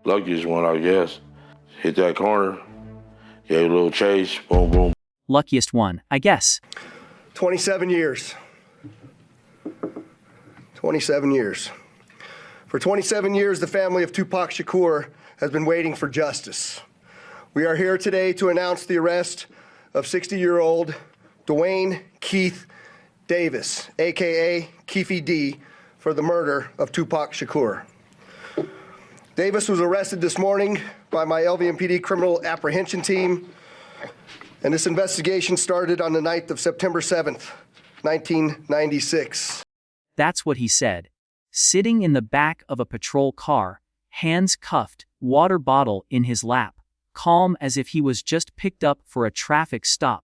Luckiest one, I guess. Hit that corner, gave a little chase, boom, boom. Luckiest one, I guess. 27 years. 27 years. For 27 years, the family of Tupac Shakur has been waiting for justice. We are here today to announce the arrest of 60-year-old Dwayne Keith Davis, aka Keffe D, for the murder of Tupac Shakur. Davis was arrested this morning by my LVMPD criminal apprehension team, and this investigation started on the night of September 7th, 1996. That's what he said. Sitting in the back of a patrol car, hands cuffed, water bottle in his lap, calm as if he was just picked up for a traffic stop.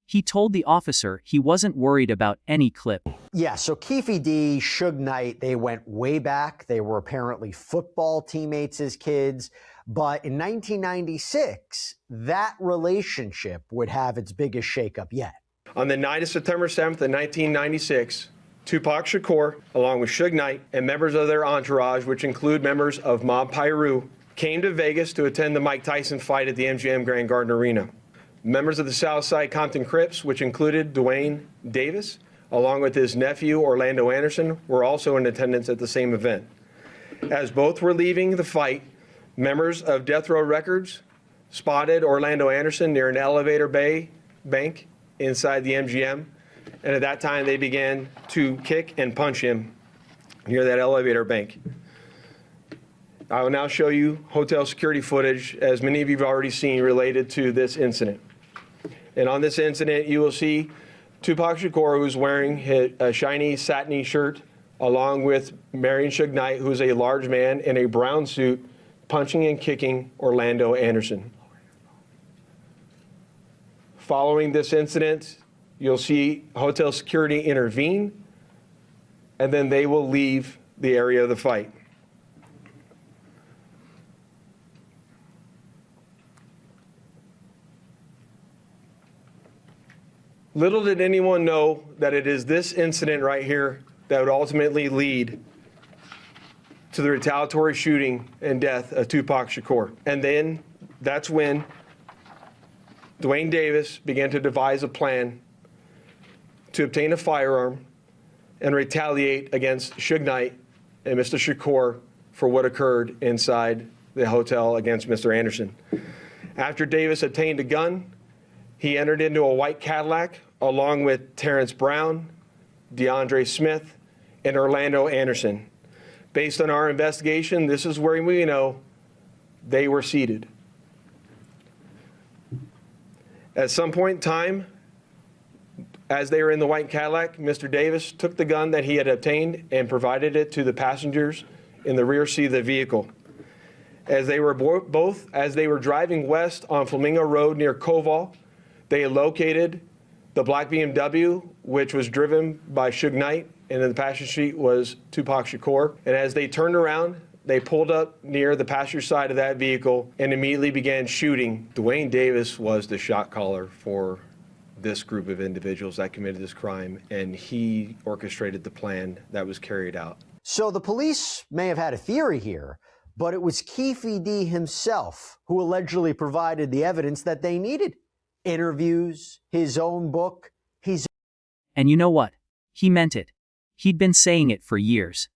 He told the officer he wasn't worried about any clip. Yeah, so Keffe D, Suge Knight, they went way back. They were apparently football teammates as kids. But in 1996, that relationship would have its biggest shakeup yet. On the night of September 7th of 1996, Tupac Shakur, along with Suge Knight and members of their entourage, which include members of Mob Piru, came to Vegas to attend the Mike Tyson fight at the MGM Grand Garden Arena. Members of the Southside Compton Crips, which included Dwayne Davis, along with his nephew Orlando Anderson, were also in attendance at the same event. As both were leaving the fight, members of Death Row Records spotted Orlando Anderson near an elevator bank inside the MGM, and at that time they began to kick and punch him near that elevator bank. I will now show you hotel security footage, as many of you have already seen, related to this incident. And on this incident, you will see Tupac Shakur, who's wearing a shiny satiny shirt, along with Marion Suge Knight, who's a large man in a brown suit, punching and kicking Orlando Anderson. Following this incident, you'll see hotel security intervene, and then they will leave the area of the fight. Little did anyone know that it is this incident right here that would ultimately lead to the retaliatory shooting and death of Tupac Shakur. And then that's when Dwayne Davis began to devise a plan to obtain a firearm and retaliate against Suge Knight and Mr. Shakur for what occurred inside the hotel against Mr. Anderson. After Davis obtained a gun, he entered into a white Cadillac along with Terrence Brown, DeAndre Smith, and Orlando Anderson. Based on our investigation, this is where we know they were seated. At some point in time, as they were in the white Cadillac, Mr. Davis took the gun that he had obtained and provided it to the passengers in the rear seat of the vehicle. As they were driving west on Flamingo Road near Koval, they located the black BMW, which was driven by Suge Knight, and in the passenger seat was Tupac Shakur. And as they turned around, they pulled up near the passenger side of that vehicle and immediately began shooting. Dwayne Davis was the shot caller for this group of individuals that committed this crime, and he orchestrated the plan that was carried out. So the police may have had a theory here, but it was Keffe D himself who allegedly provided the evidence that they needed. Interviews, his own book, And you know what? He meant it. He'd been saying it for years.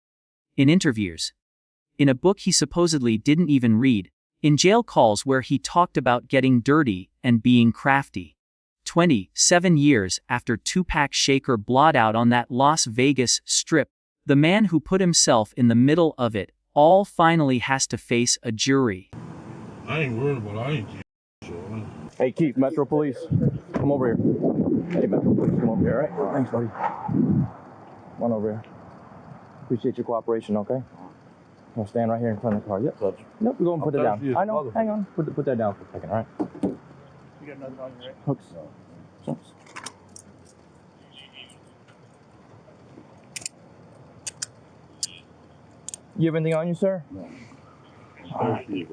In interviews. In a book he supposedly didn't even read. In jail calls where he talked about getting dirty and being crafty. 27 years after Tupac Shakur blotted out on that Las Vegas strip, the man who put himself in the middle of it all finally has to face a jury. I ain't worried about it. I ain't. Hey, Keith, Metro Police, come over here. Hey, Metro Police, come over here, all right? Thanks, buddy. Come on over here. Appreciate your cooperation, okay? I'll stand right here in front of the car. Yep. Nope, we're going to put it down. I know, hang on. Put that down for a second, all right? You got nothing on you, right? Hooks. You have anything on you, sir? No. Thirsty,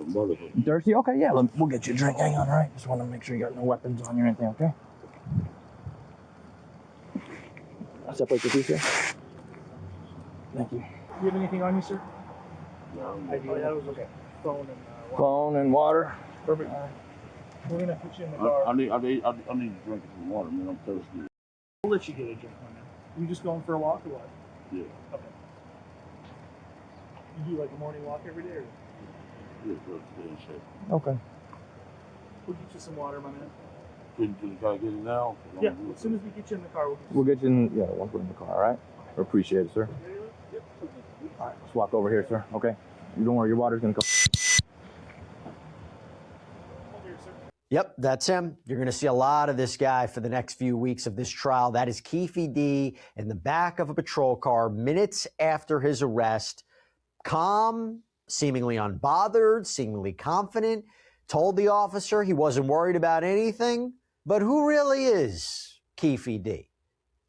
Thirsty? Okay, yeah, we'll get you a drink. Hang on, all right? Just want to make sure you got no weapons on you or anything, okay? I'll separate the two, sir. Thank you. You have anything on you, sir? No. That was okay. phone and water. Phone and water. Perfect. We're gonna put you in the car. I need to drink some water, man. I'm thirsty. We'll let you get a drink, my man. You just going for a walk or what? Yeah. Okay. You do like a morning walk every day, or? Yeah, bro. Stay in shape. Okay. We'll get you some water, my man. Can I get it now? Yeah. As soon as we get you in the car, We'll get you in. Yeah, we'll put it in the car. All right. I appreciate it, sir. All right. Let's walk over here, sir. Okay. You don't worry. Your water's gonna come. Yep, that's him. You're going to see a lot of this guy for the next few weeks of this trial. That is Keffe D in the back of a patrol car minutes after his arrest. Calm, seemingly unbothered, seemingly confident, told the officer he wasn't worried about anything. But who really is Keffe D?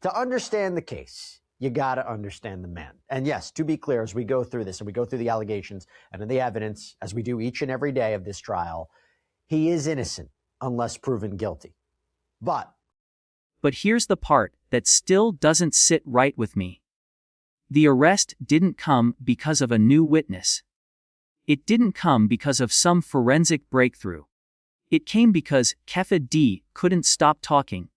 To understand the case, you got to understand the man. And yes, to be clear, as we go through this and we go through the allegations and the evidence, as we do each and every day of this trial, he is innocent unless proven guilty. But here's the part that still doesn't sit right with me. The arrest didn't come because of a new witness. It didn't come because of some forensic breakthrough. It came because Keffe D couldn't stop talking.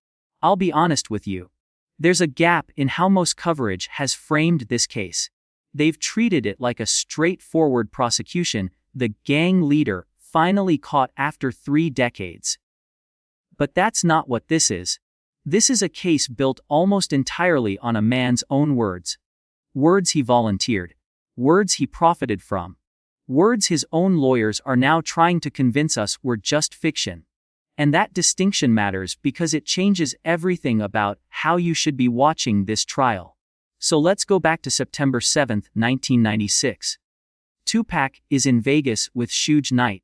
I'll be honest with you. There's a gap in how most coverage has framed this case. They've treated it like a straightforward prosecution, the gang leader finally caught after 3 decades. But that's not what this is. This is a case built almost entirely on a man's own words. Words he volunteered. Words he profited from. Words his own lawyers are now trying to convince us were just fiction. And that distinction matters because it changes everything about how you should be watching this trial. So let's go back to September 7, 1996. Tupac is in Vegas with Suge Knight.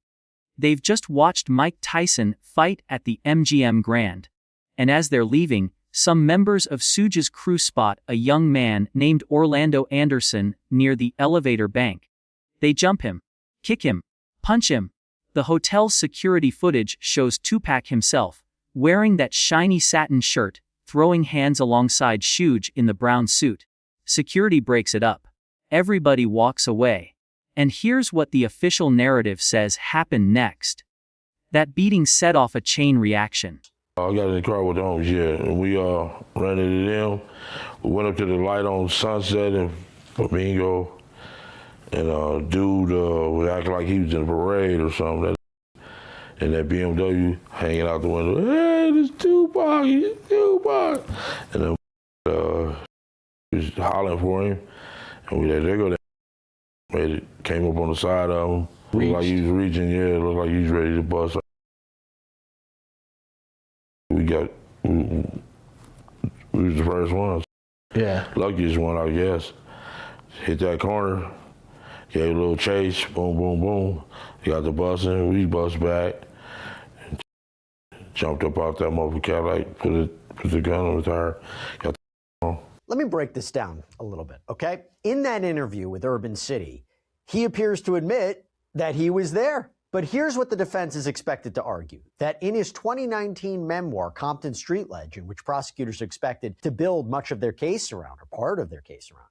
They've just watched Mike Tyson fight at the MGM Grand. And as they're leaving, some members of Suge's crew spot a young man named Orlando Anderson near the elevator bank. They jump him, kick him, punch him. The hotel's security footage shows Tupac himself, wearing that shiny satin shirt, throwing hands alongside Suge in the brown suit. Security breaks it up. Everybody walks away. And here's what the official narrative says happened next. That beating set off a chain reaction. I got in the car with the homies, yeah, and we ran into them. We went up to the light on Sunset and Flamingo, and dude was acting like he was in a parade or something. And that BMW hanging out the window, hey, this Tupac, he's Tupac. And then he was hollering for him, and we let there go. It came up on the side of him. Looked like he was reaching, yeah, looked like he was ready to bust. We was the first ones. Yeah. Luckiest one, I guess. Hit that corner, gave a little chase, boom, boom, boom. Got the busing, we bust back. And jumped up out that motherfucker Cadillac, put the gun on the tire, got the on. let me break this down a little bit, okay? In that interview with Urban City, he appears to admit that he was there. But here's what the defense is expected to argue, that in his 2019 memoir, Compton Street Legend, which prosecutors are expected to build much of their case around, or part of their case around,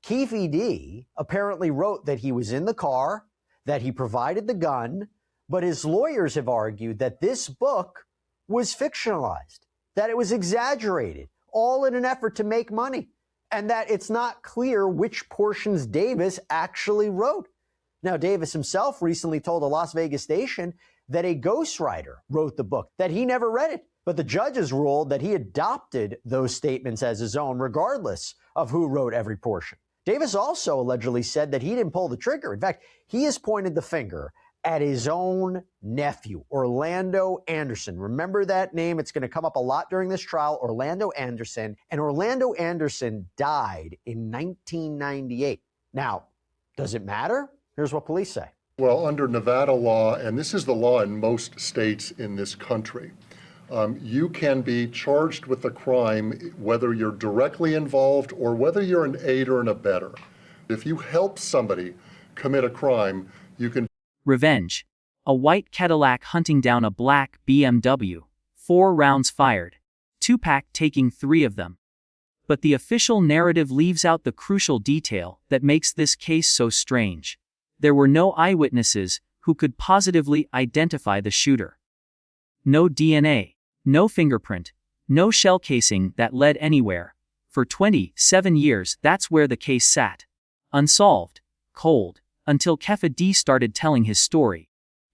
Keffe D apparently wrote that he was in the car, that he provided the gun, but his lawyers have argued that this book was fictionalized, that it was exaggerated, all in an effort to make money, and that it's not clear which portions Davis actually wrote. Now, Davis himself recently told a Las Vegas station that a ghostwriter wrote the book, that he never read it. But the judges ruled that he adopted those statements as his own, regardless of who wrote every portion. Davis also allegedly said that he didn't pull the trigger. In fact, he has pointed the finger at his own nephew, Orlando Anderson. Remember that name? It's going to come up a lot during this trial, Orlando Anderson. And Orlando Anderson died in 1998. Now, does it matter? Here's what police say. Well, under Nevada law, and this is the law in most states in this country, you can be charged with a crime whether you're directly involved or whether you're an aider and abettor. If you help somebody commit a crime, you can... Revenge. A white Cadillac hunting down a black BMW. 4 rounds fired. Tupac taking 3 of them. But the official narrative leaves out the crucial detail that makes this case so strange. There were no eyewitnesses who could positively identify the shooter. No DNA, no fingerprint, no shell casing that led anywhere. For 27 years, that's where the case sat. Unsolved, cold, until Keffe D started telling his story.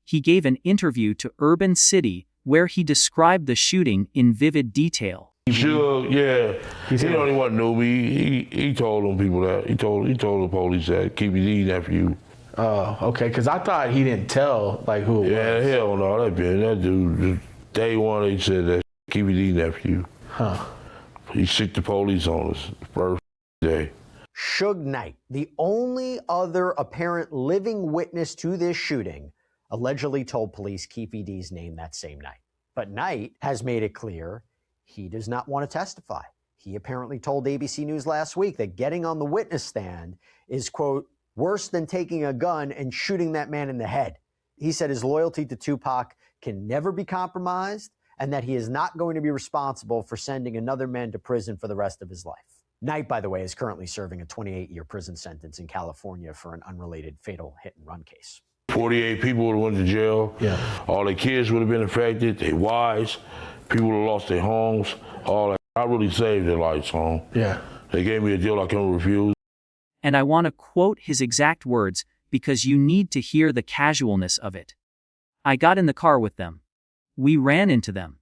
He gave an interview to Urban City where he described the shooting in vivid detail. Sure, yeah. He the only one knew me. He told them people that. He told the police that Keffe D nephew. Oh, okay. Because I thought he didn't tell like who it was. Yeah, hell no, that dude. Day one, he said that Keffe D nephew. Huh. He sicked the police on us first day. Suge Knight, the only other apparent living witness to this shooting, allegedly told police Keffe D's name that same night. But Knight has made it clear he does not want to testify. He apparently told ABC News last week that getting on the witness stand is, quote, worse than taking a gun and shooting that man in the head. He said his loyalty to Tupac can never be compromised and that he is not going to be responsible for sending another man to prison for the rest of his life. Knight, by the way, is currently serving a 28-year prison sentence in California for an unrelated fatal hit-and-run case. 48 people would have went to jail. Yeah. All their kids would have been affected, their wives, people would have lost their homes, all that. I really saved their lives, home. Yeah. They gave me a deal I couldn't refuse. And I want to quote his exact words because you need to hear the casualness of it. I got in the car with them. We ran into them.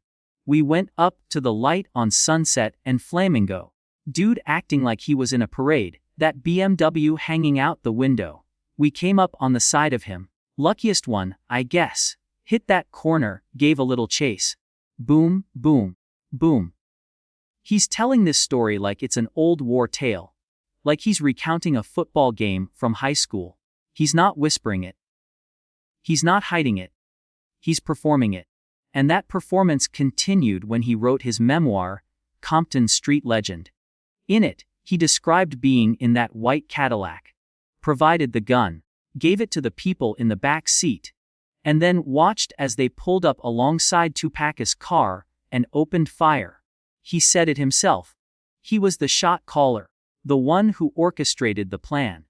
We went up to the light on Sunset and Flamingo. Dude acting like he was in a parade, that BMW hanging out the window. We came up on the side of him. Luckiest one, I guess. Hit that corner, gave a little chase. Boom, boom, boom. He's telling this story like it's an old war tale. Like he's recounting a football game from high school. He's not whispering it. He's not hiding it. He's performing it. And that performance continued when he wrote his memoir, Compton Street Legend. In it, he described being in that white Cadillac, provided the gun, gave it to the people in the back seat, and then watched as they pulled up alongside Tupac's car and opened fire. He said it himself. He was the shot caller, the one who orchestrated the plan.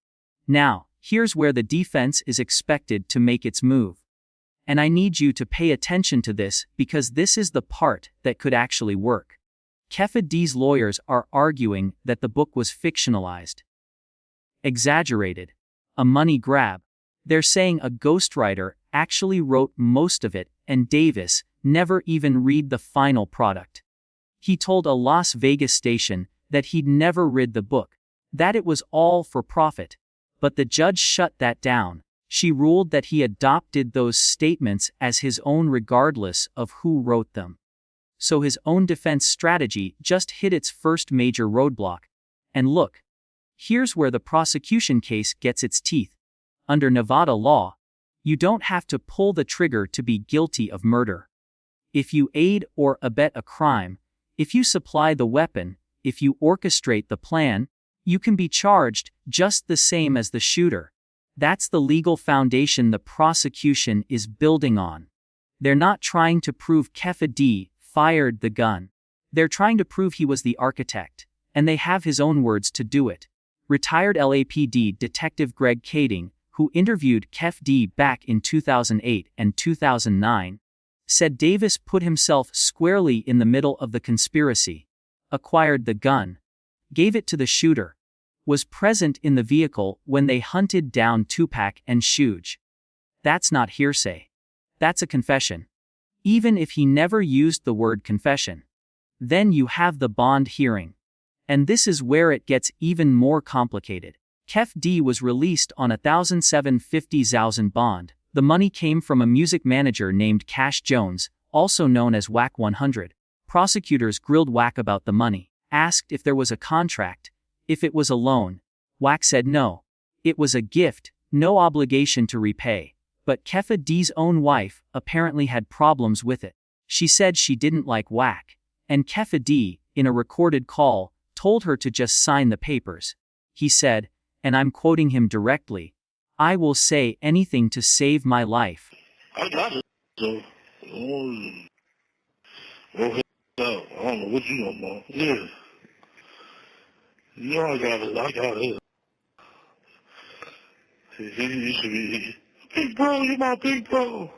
Now, here's where the defense is expected to make its move. And I need you to pay attention to this because this is the part that could actually work. Keffe D's lawyers are arguing that the book was fictionalized, exaggerated, a money grab. They're saying a ghostwriter actually wrote most of it and Davis never even read the final product. He told a Las Vegas station that he'd never read the book, that it was all for profit. But the judge shut that down. She ruled that he adopted those statements as his own regardless of who wrote them. So his own defense strategy just hit its first major roadblock. And look, here's where the prosecution case gets its teeth. Under Nevada law, you don't have to pull the trigger to be guilty of murder. If you aid or abet a crime, if you supply the weapon, if you orchestrate the plan, you can be charged just the same as the shooter. That's the legal foundation the prosecution is building on. They're not trying to prove Keffe D fired the gun. They're trying to prove he was the architect, and they have his own words to do it. Retired LAPD Detective Greg Kading, who interviewed Keffe D back in 2008 and 2009, said Davis put himself squarely in the middle of the conspiracy, acquired the gun, gave it to the shooter, was present in the vehicle when they hunted down Tupac and Suge. That's not hearsay. That's a confession. Even if he never used the word confession. Then you have the bond hearing. And this is where it gets even more complicated. Keffe D was released on a $1,750,000 bond. The money came from a music manager named Cash Jones, also known as Wack 100. Prosecutors grilled Wack about the money, asked if there was a contract, if it was a loan. Wack said no. It was a gift, no obligation to repay. But Keffe D's own wife apparently had problems with it. She said she didn't like Wack, and Keffe D, in a recorded call, told her to just sign the papers. He said, and I'm quoting him directly, "I will say anything to save my life." I got it. So, I don't know what you know, man. Yeah. You know I got it. You should be, big bro, you're my big bro.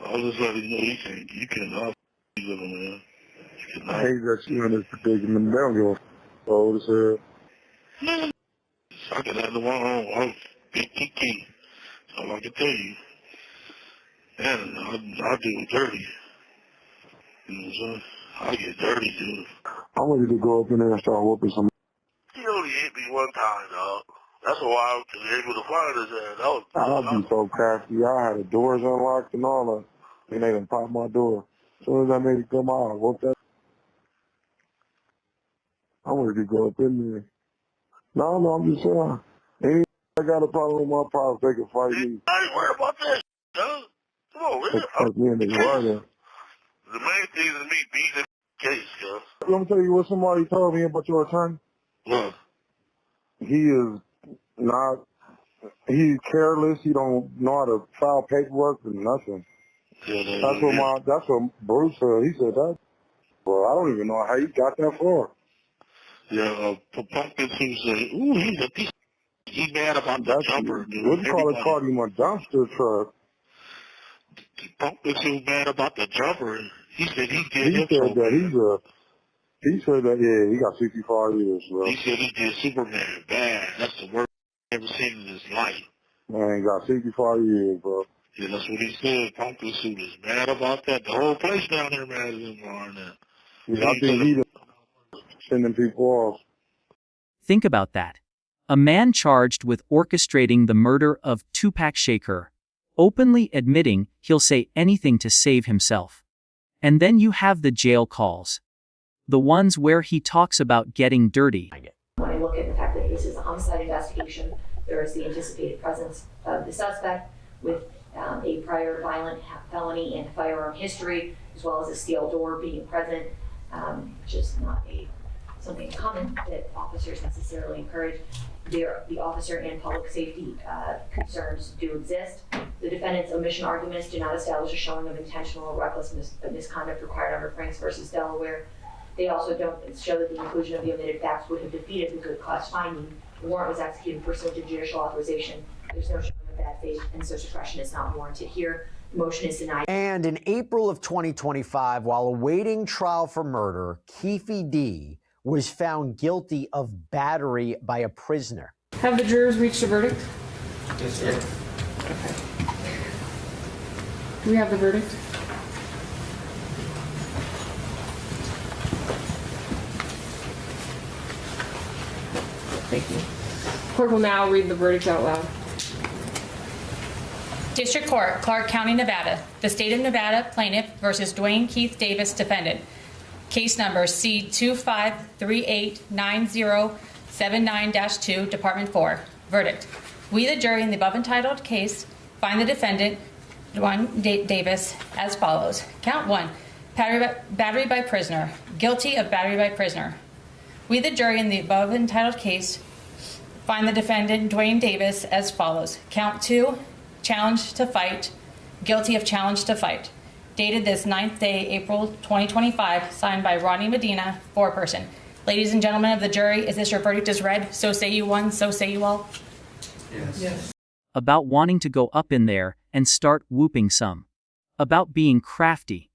I'll just let you know you cannot with him, man. I hate that you in this predicament. They don't give a old as hell. Man, I can have the one on big key. That's all I can tell you. And I'll do it dirty. You know what I'm saying? I'll get dirty, dude. I'm ready to go up in there and start whooping some. He only hit me one time, dog. That's why I was able to find his ass. I'll be so crafty. I had the doors unlocked and all that. And they done popped my door. As soon as I made it come out, I whooped that. I'm ready to go up in there. No, I'm just saying. Any I got a problem with my pops, they can fight me. I ain't worried about that, dog. Come on, man. They fuck me in the garden. The main thing is me beating the case, cuz. Let me tell you what somebody told me about your attorney. What? He is not, he's careless. He don't know how to file paperwork or nothing. Yeah, that's what Bruce said. He said that. Well, I don't even know how he got that far. Yeah, Pumpkin who said, ooh, he's a piece. He's mad about the jumper, dude. What do you call it? Called him a dumpster truck. Pumpkin who's mad about the jumper. He said he did. He said that, yeah, he got 65 years, bro. He said he did Superman bad. That's the worst he's ever seen in his life. Man, he got 65 years, bro. Yeah, that's what he said. Pumpkin suit is mad about that. The whole place down there mad at him on that. Yeah, I think he's sending people off. Think about that. A man charged with orchestrating the murder of Tupac Shakur, openly admitting he'll say anything to save himself. And then you have the jail calls. The ones where he talks about getting dirty. When I look at the fact that this is a homicide investigation, there is the anticipated presence of the suspect with a prior violent felony and firearm history, as well as a steel door being present, which is not something common that officers necessarily encourage. The officer and public safety concerns do exist. The defendant's omission arguments do not establish a showing of intentional or reckless misconduct required under Franks versus Delaware. They also don't show that the inclusion of the omitted facts would have defeated the good cause finding. The warrant was executed pursuant to judicial authorization. There's no showing of bad faith, and so suppression is not warranted here. The motion is denied. And in April of 2025, while awaiting trial for murder, Keffe D was found guilty of battery by a prisoner. Have the jurors reached a verdict? Yes, sir. Okay. Do we have the verdict? Thank you. Clerk will now read the verdict out loud. District Court, Clark County, Nevada. The State of Nevada Plaintiff versus Dwayne Keith Davis, Defendant. Case number C25389079-2, Department 4. Verdict. We, the jury in the above entitled case, find the defendant, Dwayne Davis, as follows. Count 1, battery by prisoner. Guilty of battery by prisoner. We, the jury in the above entitled case, find the defendant, Dwayne Davis, as follows. Count 2, challenge to fight. Guilty of challenge to fight. Dated this 9th day, April 2025, signed by Rodney Medina, foreperson. Ladies and gentlemen of the jury, is this your verdict as read? So say you one, so say you all? Yes. About wanting to go up in there and start whooping some. About being crafty.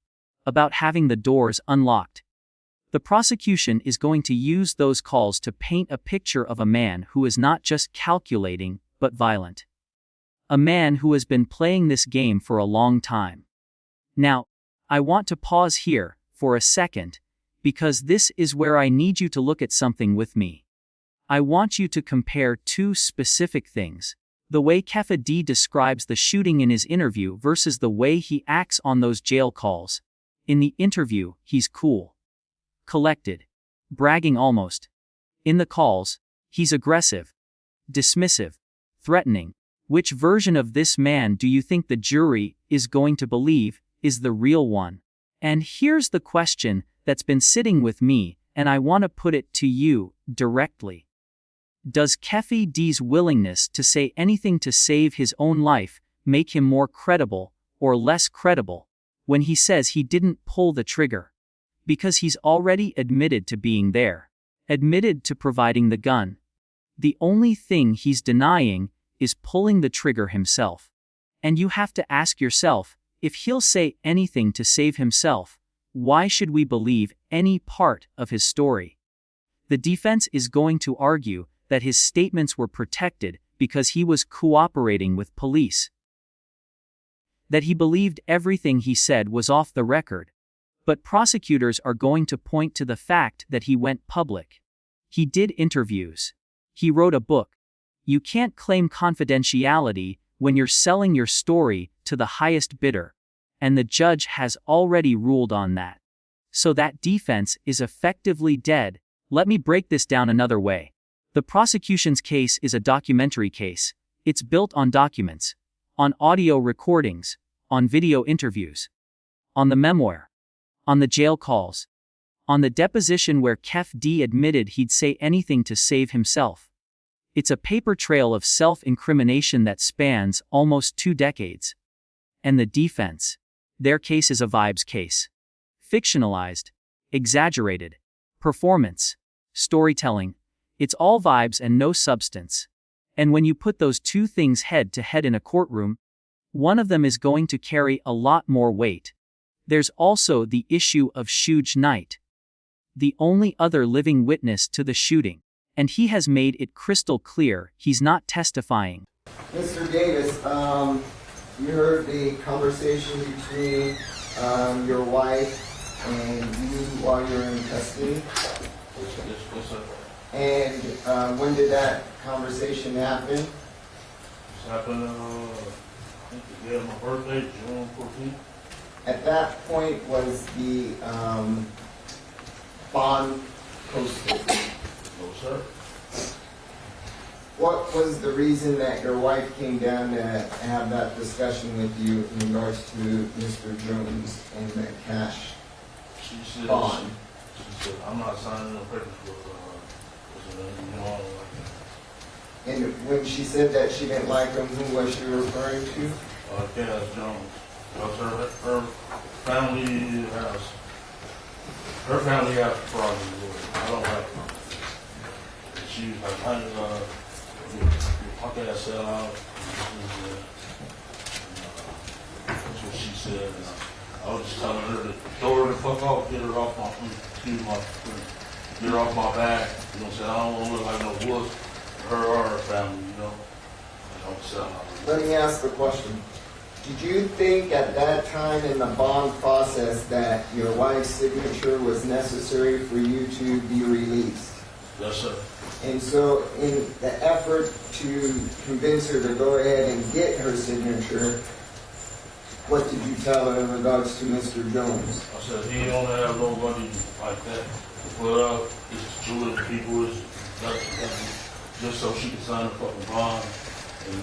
About having the doors unlocked. The prosecution is going to use those calls to paint a picture of a man who is not just calculating, but violent. A man who has been playing this game for a long time. Now, I want to pause here for a second, because this is where I need you to look at something with me. I want you to compare two specific things. The way Keffe D describes the shooting in his interview versus the way he acts on those jail calls. In the interview, he's cool. Collected. Bragging almost. In the calls, he's aggressive. Dismissive. Threatening. Which version of this man do you think the jury is going to believe is the real one? And here's the question that's been sitting with me, and I want to put it to you directly. Does Keffe D's willingness to say anything to save his own life make him more credible or less credible when he says he didn't pull the trigger? Because he's already admitted to being there. Admitted to providing the gun. The only thing he's denying is pulling the trigger himself. And you have to ask yourself, if he'll say anything to save himself, why should we believe any part of his story? The defense is going to argue that his statements were protected because he was cooperating with police. That he believed everything he said was off the record. But prosecutors are going to point to the fact that he went public. He did interviews. He wrote a book. You can't claim confidentiality when you're selling your story to the highest bidder. And the judge has already ruled on that. So that defense is effectively dead. Let me break this down another way. The prosecution's case is a documentary case. It's built on documents, on audio recordings, on video interviews, on the memoir, on the jail calls, on the deposition where Keffe D admitted he'd say anything to save himself. It's a paper trail of self-incrimination that spans almost 2 decades. And the defense, their case is a vibes case. Fictionalized, exaggerated, performance, storytelling, it's all vibes and no substance. And when you put those two things head to head in a courtroom, one of them is going to carry a lot more weight. There's also the issue of Suge Knight, the only other living witness to the shooting, and he has made it crystal clear he's not testifying. Mr. Davis, you heard the conversation between your wife and you while you're in custody? Yes, sir. And when did that conversation happen? It happened, I think the day of my birthday, June 14th. At that point, was the bond posted? No, sir. What was the reason that your wife came down to have that discussion with you in regards to Mr. Jones and the cash bond? She said, I'm not signing no papers for And when she said that she didn't like him, who was she referring to? Cass Jones. Her family has problems with it. I don't like them. She was like, how can I sell out? That's what she said. And I was just telling her to throw her the fuck off, get her off get her off my back. You know what I'm saying? I don't want to look like no wuss, her or her family, you know. I don't sell out. Let me ask the question. Did you think at that time in the bond process that your wife's signature was necessary for you to be released? Yes, sir. And so in the effort to convince her to go ahead and get her signature, what did you tell her in regards to Mr. Jones? I said, he don't have nobody like that to put up. It's two of the people, just so she can sign a fucking bond and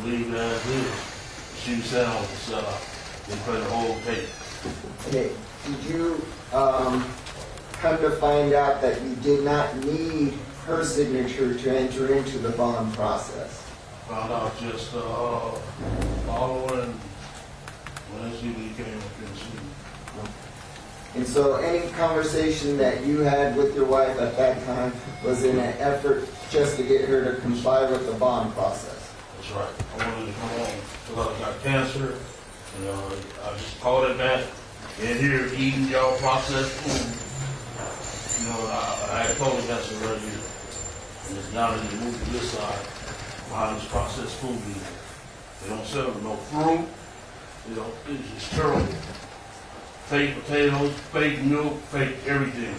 leave it as is. She said I was a sellout. They play the whole tape. Okay. Did you come to find out that you did not need her signature to enter into the bond process? Found out just following when she came up in the city. And so any conversation that you had with your wife at that time was in an effort just to get her to comply with the bond process? That's right. I wanted to come home because I got cancer. I just called it back. In here eating y'all processed food. I had colon cancer right here. And it's now that they moved to this side behind this processed food. They don't sell no fruit. It's just terrible. Fake potatoes, fake milk, fake everything.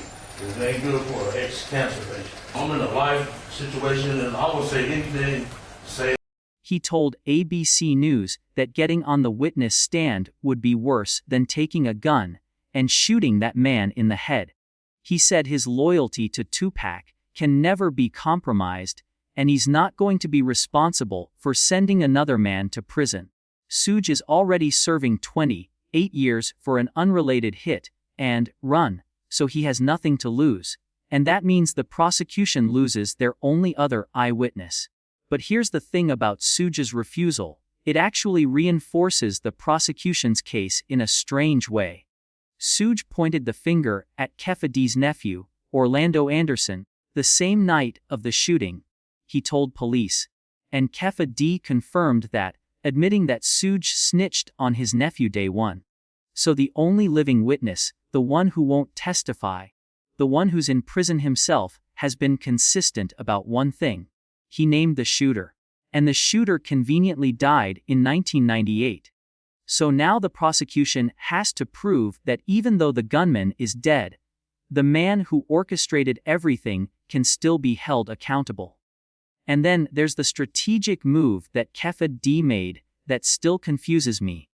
It ain't good for an ex-cancer patient. I'm in a life situation and I would say anything to say. He told ABC News that getting on the witness stand would be worse than taking a gun and shooting that man in the head. He said his loyalty to Tupac can never be compromised, and he's not going to be responsible for sending another man to prison. Suge is already serving 28 years for an unrelated hit and run, so he has nothing to lose, and that means the prosecution loses their only other eyewitness. But here's the thing about Suge's refusal. It actually reinforces the prosecution's case in a strange way. Suge pointed the finger at Keffe D's nephew, Orlando Anderson, the same night of the shooting, he told police. And Keffe D confirmed that, admitting that Suge snitched on his nephew day one. So the only living witness, the one who won't testify, the one who's in prison himself, has been consistent about one thing. He named the shooter. And the shooter conveniently died in 1998. So now the prosecution has to prove that even though the gunman is dead, the man who orchestrated everything can still be held accountable. And then there's the strategic move that Keffe D made that still confuses me.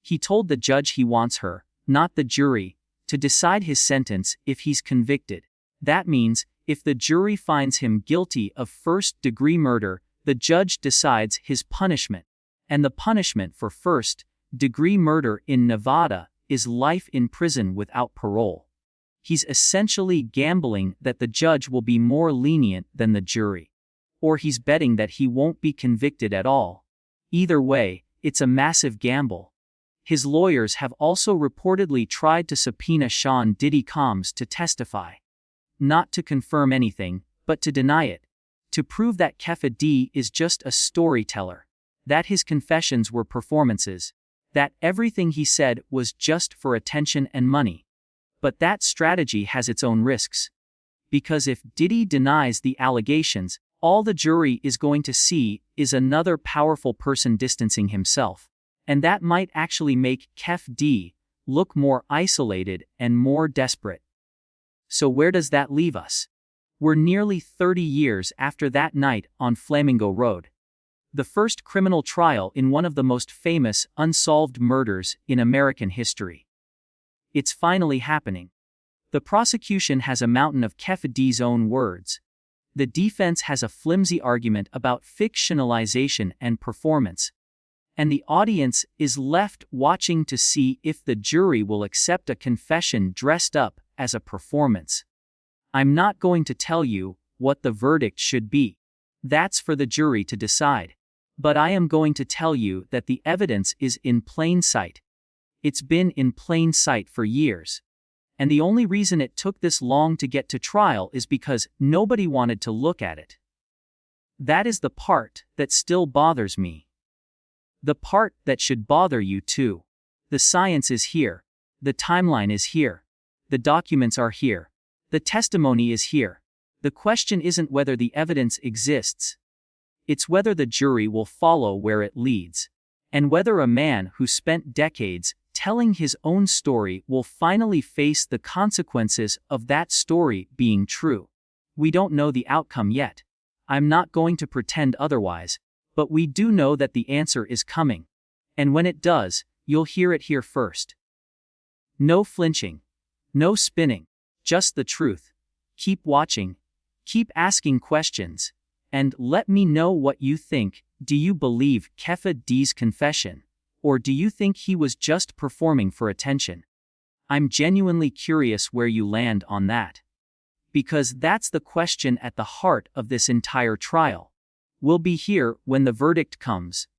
He told the judge he wants her, not the jury, to decide his sentence if he's convicted. That means, if the jury finds him guilty of first-degree murder, the judge decides his punishment. And the punishment for first-degree murder in Nevada is life in prison without parole. He's essentially gambling that the judge will be more lenient than the jury. Or he's betting that he won't be convicted at all. Either way, it's a massive gamble. His lawyers have also reportedly tried to subpoena Sean Diddy Combs to testify. Not to confirm anything, but to deny it. To prove that Keffe D is just a storyteller. That his confessions were performances. That everything he said was just for attention and money. But that strategy has its own risks. Because if Diddy denies the allegations, all the jury is going to see is another powerful person distancing himself. And that might actually make Keffe D look more isolated and more desperate. So where does that leave us? We're nearly 30 years after that night on Flamingo Road. The first criminal trial in one of the most famous unsolved murders in American history. It's finally happening. The prosecution has a mountain of Keffe D's own words. The defense has a flimsy argument about fictionalization and performance. And the audience is left watching to see if the jury will accept a confession dressed up as a performance. I'm not going to tell you what the verdict should be. That's for the jury to decide. But I am going to tell you that the evidence is in plain sight. It's been in plain sight for years. And the only reason it took this long to get to trial is because nobody wanted to look at it. That is the part that still bothers me. The part that should bother you too. The science is here. The timeline is here. The documents are here. The testimony is here. The question isn't whether the evidence exists. It's whether the jury will follow where it leads. And whether a man who spent decades telling his own story will finally face the consequences of that story being true. We don't know the outcome yet. I'm not going to pretend otherwise, but we do know that the answer is coming. And when it does, you'll hear it here first. No flinching. No spinning. Just the truth. Keep watching. Keep asking questions. And let me know what you think. Do you believe Keffe D's confession? Or do you think he was just performing for attention? I'm genuinely curious where you land on that. Because that's the question at the heart of this entire trial. We'll be here when the verdict comes,